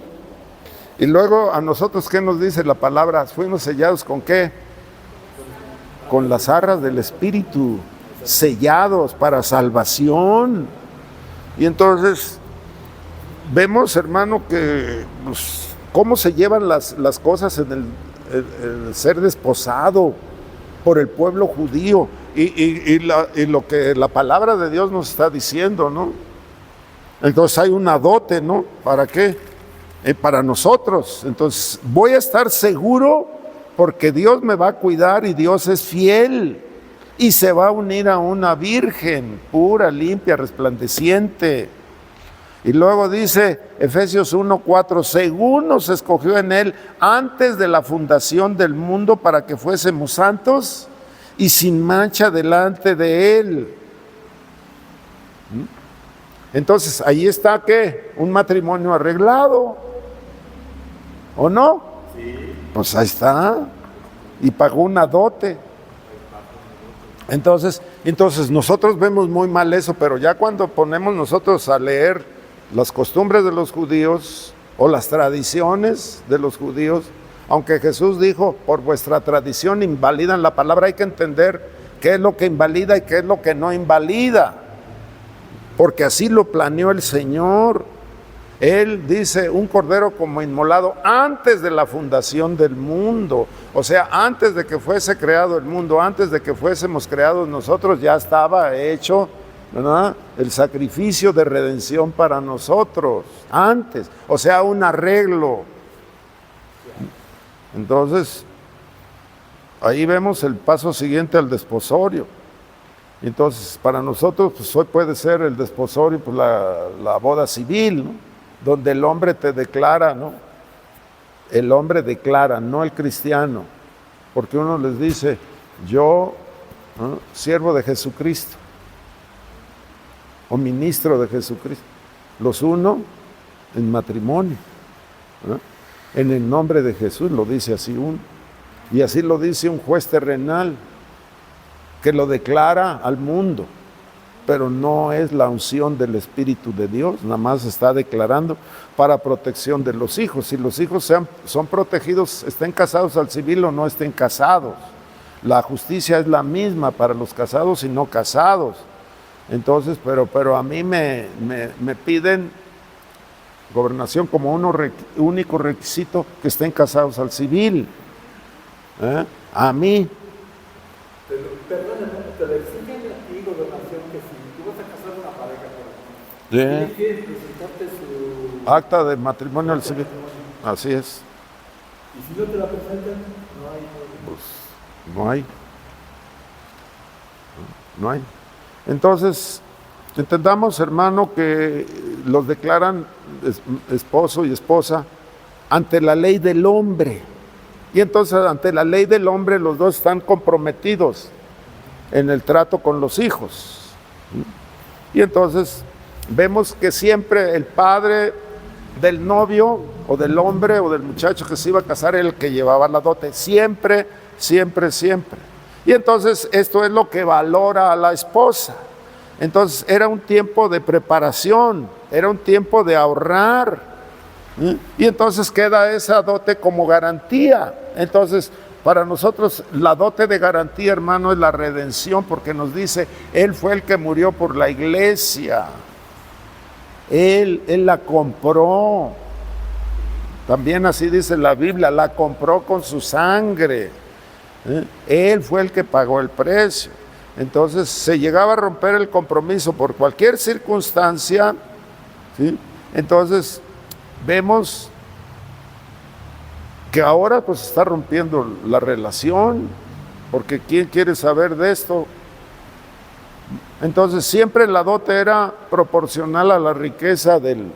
y luego a nosotros, ¿qué nos dice la palabra? Fuimos sellados ¿con qué? Con las arras del Espíritu, sellados para salvación. Y entonces vemos, hermano, que pues, cómo se llevan las cosas en el ser desposado por el pueblo judío y lo que la palabra de Dios nos está diciendo, ¿no? Entonces hay una dote, ¿no? ¿Para qué? Para nosotros. Entonces voy a estar seguro porque Dios me va a cuidar y Dios es fiel y se va a unir a una virgen pura, limpia, resplandeciente. Y luego dice Efesios 1:4, según nos escogió en Él antes de la fundación del mundo para que fuésemos santos y sin mancha delante de Él. Entonces, ahí está, ¿qué? Un matrimonio arreglado, ¿o no? Sí. Pues ahí está, y pagó una dote. Entonces nosotros vemos muy mal eso, pero ya cuando ponemos nosotros a leer las costumbres de los judíos o las tradiciones de los judíos, aunque Jesús dijo, por vuestra tradición invalidan la palabra, hay que entender qué es lo que invalida y qué es lo que no invalida, porque así lo planeó el Señor. Él dice, un cordero como inmolado antes de la fundación del mundo, o sea, antes de que fuese creado el mundo, antes de que fuésemos creados nosotros, ya estaba hecho, ¿verdad?, el sacrificio de redención para nosotros, antes, o sea, un arreglo. Entonces, ahí vemos el paso siguiente al desposorio. Entonces, para nosotros, pues hoy puede ser el desposorio, pues la boda civil, ¿no?, donde el hombre te declara, ¿no? El hombre declara, no el cristiano, porque uno les dice, yo, ¿no?, siervo de Jesucristo, o ministro de Jesucristo, los uno en matrimonio, ¿no?, en el nombre de Jesús, lo dice así uno, y así lo dice un juez terrenal, que lo declara al mundo, pero no es la unción del Espíritu de Dios, nada más está declarando para protección de los hijos. Si los hijos son protegidos, estén casados al civil o no estén casados, la justicia es la misma para los casados y no casados. Entonces, pero a mí me piden gobernación como único requisito que estén casados al civil. A mí. Perdóname, pero exigen a ti, gobernación, que si tú vas a casar una pareja, tienes que presentarte su acta de matrimonio al civil. Así es. Y si no te la presentan, no hay. No hay. Entonces, entendamos, hermano, que los declaran esposo y esposa ante la ley del hombre. Y entonces, ante la ley del hombre, los dos están comprometidos en el trato con los hijos. Y entonces, vemos que siempre el padre del novio, o del hombre, o del muchacho que se iba a casar, era el que llevaba la dote. Siempre, siempre, siempre. Y entonces, esto es lo que valora a la esposa. Entonces, era un tiempo de preparación, era un tiempo de ahorrar. Y entonces queda esa dote como garantía. Entonces, para nosotros la dote de garantía, hermano, es la redención, porque nos dice, Él fue el que murió por la iglesia. Él la compró. También así dice la Biblia, la compró con su sangre. Él fue el que pagó el precio. Entonces, se llegaba a romper el compromiso por cualquier circunstancia, ¿sí? Entonces, vemos que ahora pues está rompiendo la relación, porque ¿quién quiere saber de esto? Entonces siempre la dote era proporcional a la riqueza del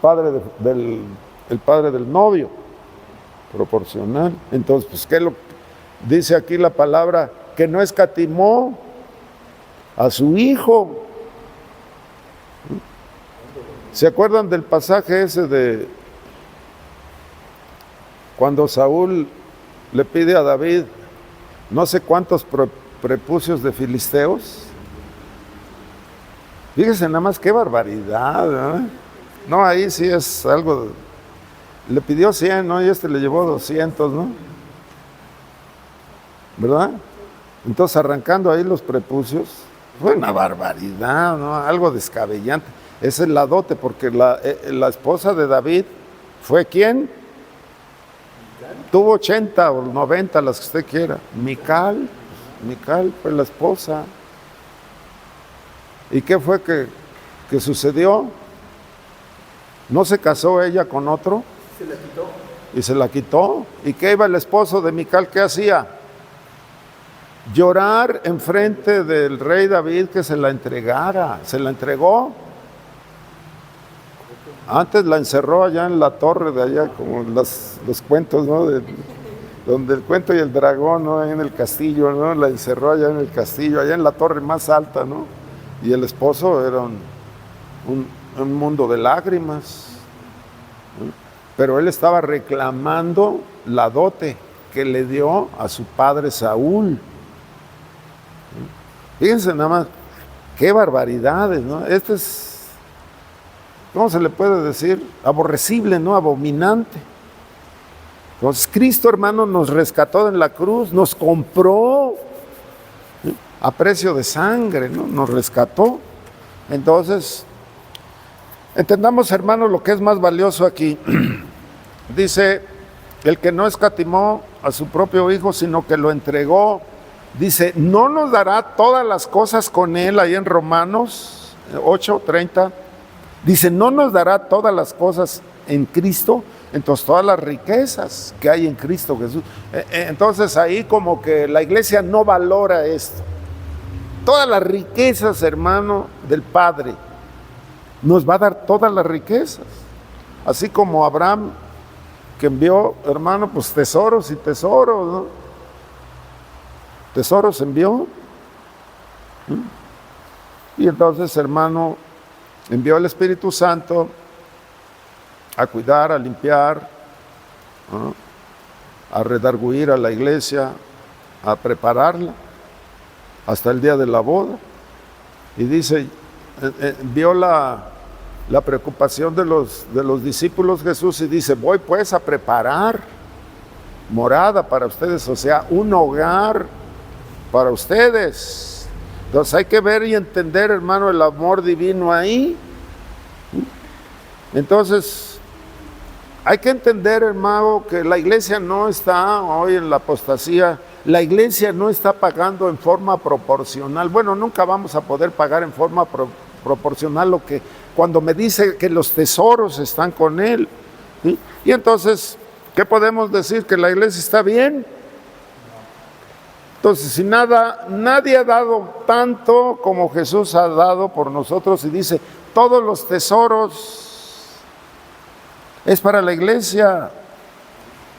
padre el padre del novio, proporcional. Entonces, pues, ¿qué lo dice aquí la palabra? Que no escatimó a su hijo. ¿Se acuerdan del pasaje ese de cuando Saúl le pide a David no sé cuántos prepucios de filisteos? Fíjense nada más qué barbaridad, ¿eh? No, ahí sí es algo. Le pidió 100, ¿no? Y le llevó 200, ¿no? ¿Verdad? Entonces, arrancando ahí los prepucios, fue una barbaridad, ¿no? Algo descabellante. Esa es la dote, porque la esposa de David fue ¿quién? Tuvo 80 o 90, las que usted quiera. Mical fue la esposa. ¿Y qué fue que sucedió? ¿No se casó ella con otro? Se la quitó. Y se la quitó. ¿Y qué iba el esposo de Mical? ¿Qué hacía? Llorar enfrente del rey David que se la entregara. Se la entregó. Antes la encerró allá en la torre de allá, como los cuentos, ¿no? Donde el cuento y el dragón, ¿no? Ahí en el castillo, ¿no? La encerró allá en el castillo, allá en la torre más alta, ¿no? Y el esposo era un mundo de lágrimas, ¿no? Pero él estaba reclamando la dote que le dio a su padre Saúl. Fíjense nada más, qué barbaridades, ¿no? Este es, ¿cómo se le puede decir? Aborrecible, ¿no? Abominante. Entonces Cristo, hermano, nos rescató en la cruz, nos compró, ¿sí? A precio de sangre, ¿no? Nos rescató. Entonces, entendamos, hermano, lo que es más valioso aquí. Dice, el que no escatimó a su propio hijo, sino que lo entregó. Dice, ¿no nos dará todas las cosas con él? Ahí en Romanos 8:30. Dice, ¿no nos dará todas las cosas en Cristo? Entonces, todas las riquezas que hay en Cristo Jesús. Entonces, ahí como que la iglesia no valora esto. Todas las riquezas, hermano, del Padre. Nos va a dar todas las riquezas. Así como Abraham, que envió, hermano, pues tesoros y tesoros, ¿no? Tesoros envió. Y entonces, hermano, envió el Espíritu Santo a cuidar, a limpiar, ¿no? A redarguir a la iglesia, a prepararla hasta el día de la boda. Y dice, vio la preocupación de los discípulos Jesús y dice, voy pues a preparar morada para ustedes, o sea, un hogar para ustedes. Entonces hay que ver y entender, hermano, el amor divino ahí. Entonces, hay que entender, hermano, que la iglesia no está hoy en la apostasía. La iglesia no está pagando en forma proporcional. Bueno, nunca vamos a poder pagar en forma proporcional lo que cuando me dice que los tesoros están con él, ¿sí? Y entonces, ¿qué podemos decir? ¿Que la iglesia está bien? Entonces, si nadie ha dado tanto como Jesús ha dado por nosotros, y dice, todos los tesoros es para la iglesia.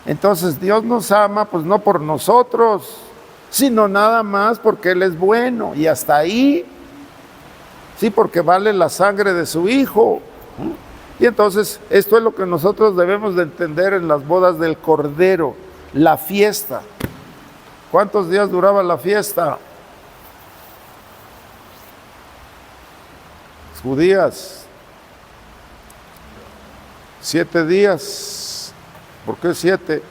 Entonces, Dios nos ama, pues no por nosotros, sino nada más porque Él es bueno, y hasta ahí, sí, porque vale la sangre de su Hijo. Y entonces, esto es lo que nosotros debemos de entender en las bodas del Cordero, la fiesta. ¿Cuántos días duraba la fiesta? Judías, 7 días. ¿Por qué 7?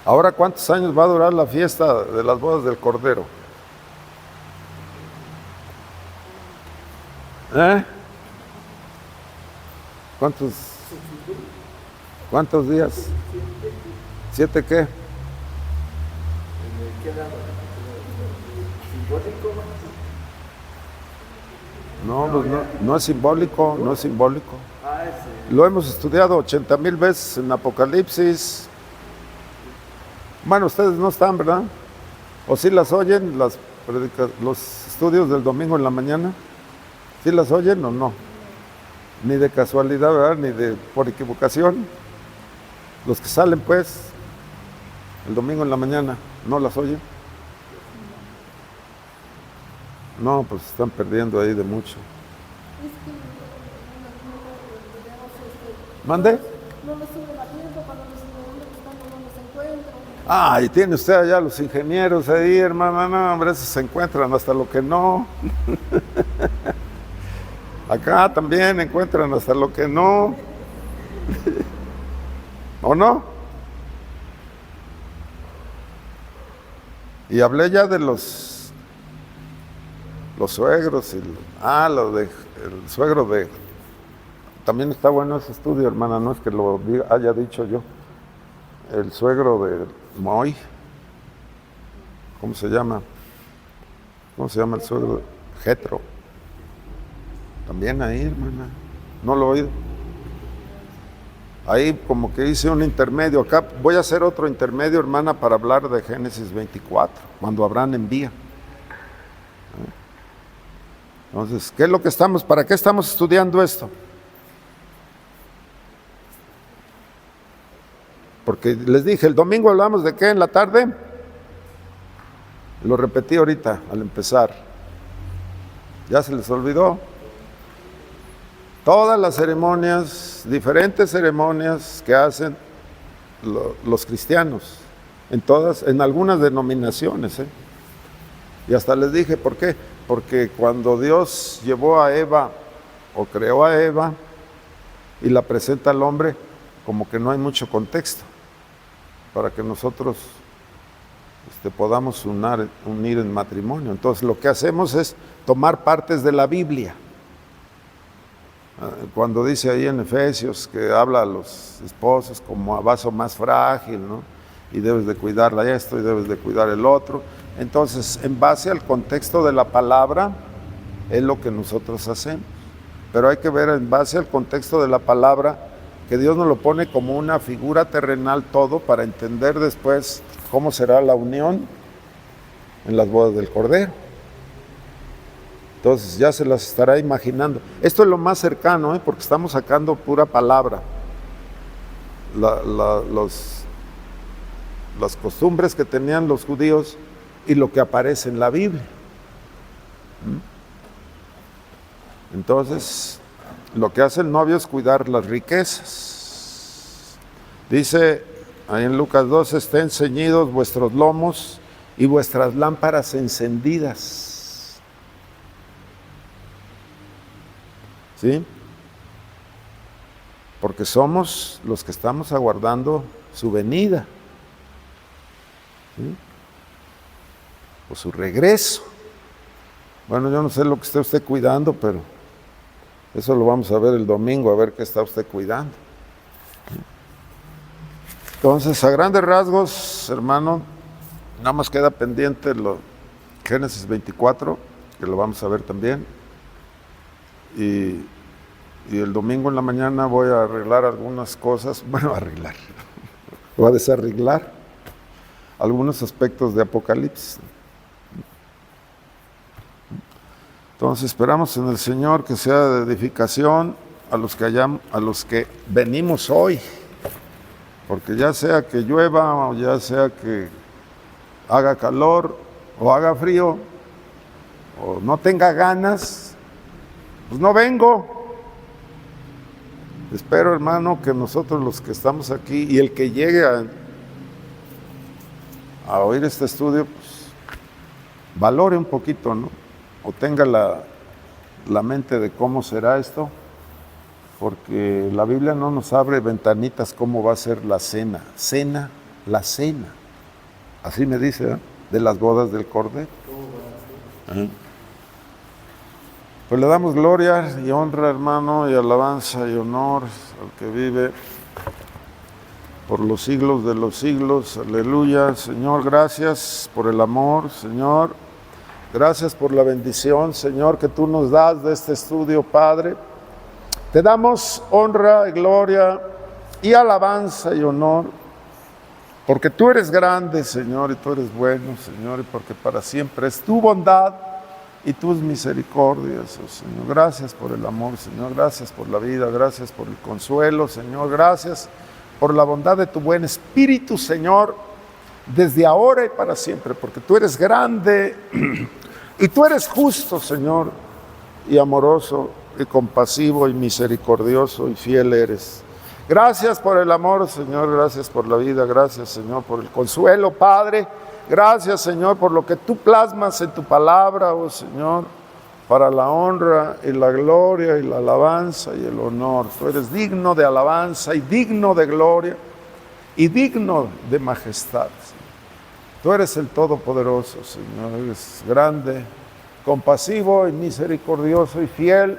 Ahora, ¿cuántos años va a durar la fiesta de las bodas del Cordero? ¿Cuántos días? 7 qué? No, pues no es simbólico, no es simbólico. Ah, ese. Lo hemos estudiado 80,000 veces en Apocalipsis. Bueno, ustedes no están, ¿verdad? ¿O sí las oyen, los estudios del domingo en la mañana? ¿Sí las oyen o no? Ni de casualidad, ¿verdad? Ni por equivocación. Los que salen, pues, el domingo en la mañana, ¿no las oyen? No, pues están perdiendo ahí de mucho. Es que ¿Mande? no lo suben a tiempo cuando no se encuentran. Ah, y tiene usted allá los ingenieros ahí, hermana, no, hombre, esos se encuentran hasta lo que no. Acá también encuentran hasta lo que no. ¿O no? Y hablé ya de los suegros y el suegro de. También está bueno ese estudio, hermana, no es que lo haya dicho yo. El suegro de Moy. ¿Cómo se llama? ¿Cómo se llama el suegro? Jetro. También ahí, hermana. ¿No lo he oído? Ahí como que hice un intermedio. Acá voy a hacer otro intermedio, hermana, para hablar de Génesis 24, cuando Abraham envía. Entonces, ¿qué es lo que para qué estamos estudiando esto? Porque les dije, el domingo hablamos de qué en la tarde. Lo repetí ahorita al empezar. ¿Ya se les olvidó? Todas las ceremonias, diferentes ceremonias que hacen los cristianos, en algunas denominaciones. Y hasta les dije, ¿por qué? Porque cuando Dios llevó a Eva, o creó a Eva, y la presenta al hombre, como que no hay mucho contexto para que nosotros podamos unir en matrimonio. Entonces lo que hacemos es tomar partes de la Biblia. Cuando dice ahí en Efesios que habla a los esposos como a vaso más frágil, ¿no? Y debes de cuidarla esto y debes de cuidar el otro. Entonces, en base al contexto de la palabra, es lo que nosotros hacemos. Pero hay que ver en base al contexto de la palabra que Dios nos lo pone como una figura terrenal todo para entender después cómo será la unión en las bodas del Cordero. Entonces ya se las estará imaginando. Esto es lo más cercano, porque estamos sacando pura palabra. Las costumbres que tenían los judíos y lo que aparece en la Biblia. Entonces, lo que hace el novio es cuidar las riquezas. Dice ahí en Lucas 2, estén ceñidos vuestros lomos y vuestras lámparas encendidas. ¿Sí? Porque somos los que estamos aguardando su venida, ¿sí? O su regreso. Bueno, yo no sé lo que esté usted cuidando, pero eso lo vamos a ver el domingo, a ver qué está usted cuidando. Entonces, a grandes rasgos, hermano, nada más queda pendiente Génesis 24, que lo vamos a ver también. Y el domingo en la mañana voy a arreglar algunas cosas, voy a desarreglar algunos aspectos de Apocalipsis. Entonces esperamos en el Señor que sea de edificación a los que venimos hoy, porque ya sea que llueva o ya sea que haga calor o haga frío o no tenga ganas, pues no vengo. Espero, hermano, que nosotros los que estamos aquí y el que llegue a oír este estudio, pues valore un poquito, ¿no? O tenga la mente de cómo será esto, porque la Biblia no nos abre ventanitas cómo va a ser la cena. La cena. Así me dice, de las bodas del Cordero. Pues le damos gloria y honra, hermano, y alabanza y honor al que vive por los siglos de los siglos. Aleluya. Señor, gracias por el amor, Señor. Gracias por la bendición, Señor, que tú nos das de este estudio, Padre. Te damos honra y gloria y alabanza y honor, porque tú eres grande, Señor, y tú eres bueno, Señor, y porque para siempre es tu bondad y tus misericordias, oh Señor. Gracias por el amor, Señor, gracias por la vida, gracias por el consuelo, Señor, gracias por la bondad de tu buen espíritu, Señor, desde ahora y para siempre, porque tú eres grande y tú eres justo, Señor, y amoroso y compasivo y misericordioso y fiel eres. Gracias por el amor, Señor, gracias por la vida, gracias, Señor, por el consuelo, Padre. Gracias, Señor, por lo que tú plasmas en tu palabra, oh Señor, para la honra y la gloria y la alabanza y el honor. Tú eres digno de alabanza y digno de gloria y digno de majestad, Señor. Tú eres el Todopoderoso, Señor, eres grande, compasivo y misericordioso y fiel.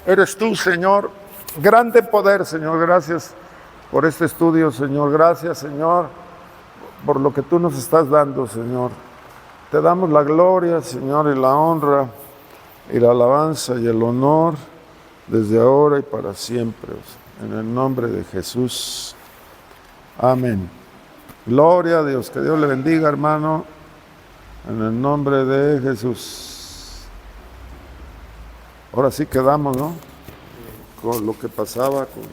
Eres tú, Señor, grande poder, Señor. Gracias por este estudio, Señor. Gracias, Señor, por lo que tú nos estás dando, Señor. Te damos la gloria, Señor, y la honra, y la alabanza y el honor, desde ahora y para siempre. En el nombre de Jesús. Amén. Gloria a Dios. Que Dios le bendiga, hermano. En el nombre de Jesús. Ahora sí quedamos, ¿no? Con lo que pasaba con